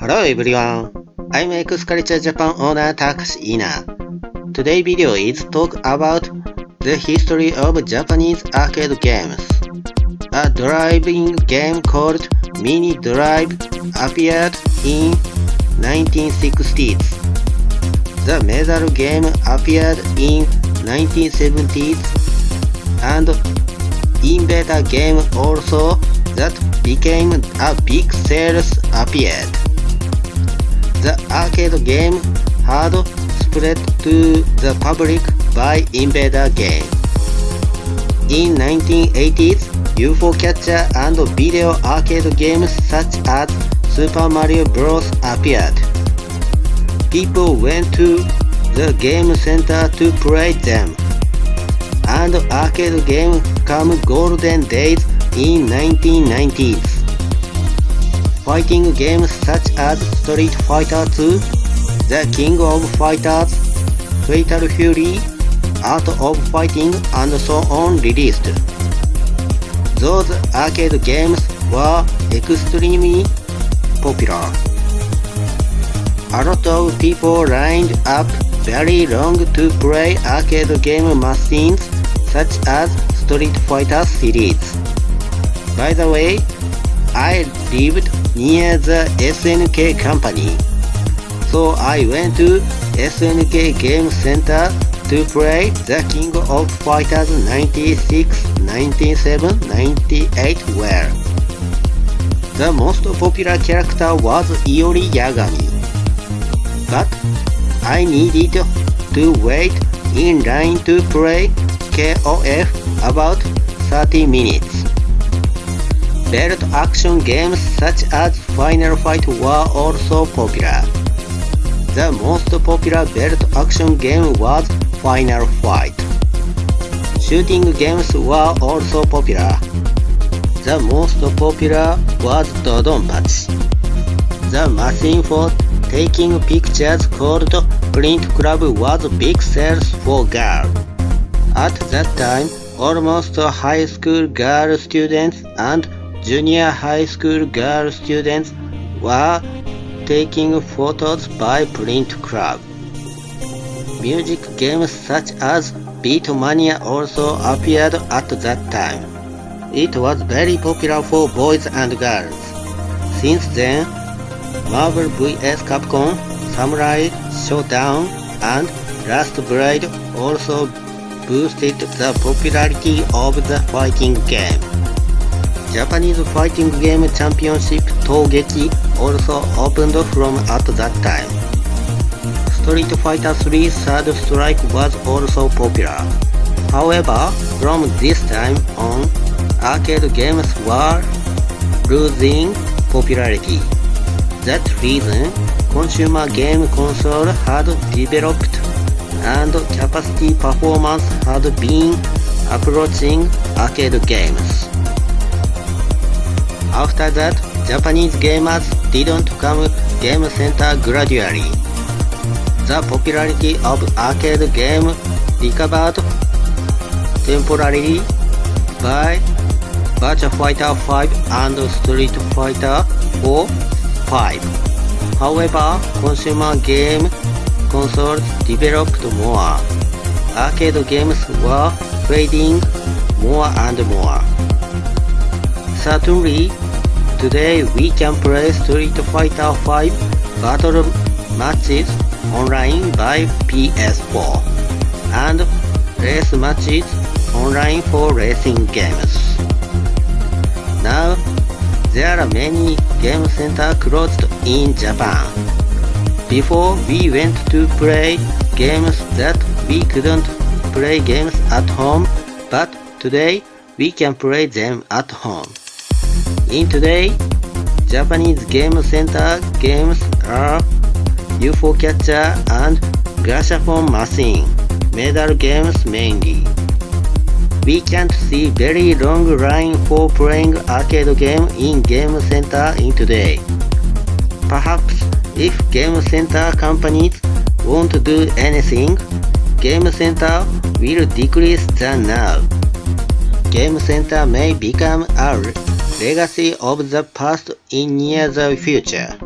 Hello everyone, I'm ExcultureJapan owner Takashi Ina. Today's video is talk about the history of Japanese arcade games. A driving game called Mini Drive appeared in 1960s. The medal game appeared in 1970s and Invader game also that became a big sales appeared. The arcade game had spread to the public by Invader game. In 1980s, UFO catcher and video arcade games such as Super Mario Bros. Appeared. People went to the game center to play them. And arcade game come golden days in 1990s. Fighting games such as Street Fighter 2, The King of Fighters, Fatal Fury, Art of Fighting and so on released. Those arcade games were extremely popular. A lot of people lined up very long to play arcade game machines such as Street Fighter series. By the way, I lived near the SNK company, so I went to SNK Game Center to play The King of Fighters 96, 97, 98 where the most popular character was Iori Yagami. But I needed to wait in line to play KOF about 30 minutes. Belt action games such as Final Fight were also popular. The most popular belt action game was Final Fight. Shooting games were also popular. The most popular was Dodonpachi. The machine for taking pictures called Print Club was big sales for girls. At that time, almost high school girl students and junior high school girl students were taking photos by Print Club. Music games such as Beatmania also appeared at that time. It was very popular for boys and girls. Since then, Marvel vs Capcom, Samurai Showdown, and Last Blade also boosted the popularity of the fighting game. Japanese fighting game championship Togeki also opened from at that time. Street Fighter 3 Third Strike was also popular. However, from this time on, arcade games were losing popularity. That reason, consumer game console had developed and capacity performance had been approaching arcade games. After that, Japanese gamers didn't come game center gradually. The popularity of arcade game recovered temporarily by Virtua Fighter 5 and Street Fighter 4-5. However, consumer game consoles developed more. Arcade games were fading more and more. Certainly, today we can play Street Fighter 5 battle matches online by PS4 and race matches online for racing games. Now, there are many game centers closed in Japan. Before we went to play games that we couldn't play games at home, but today we can play them at home. In today, Japanese game center games are UFO catcher and Gashapon machine, medal games mainly. We can't see very long line for playing arcade game in game center in today. Perhaps if game center companies won't do anything, game center will decrease than now. Game center may become a legacy of the past in near the future.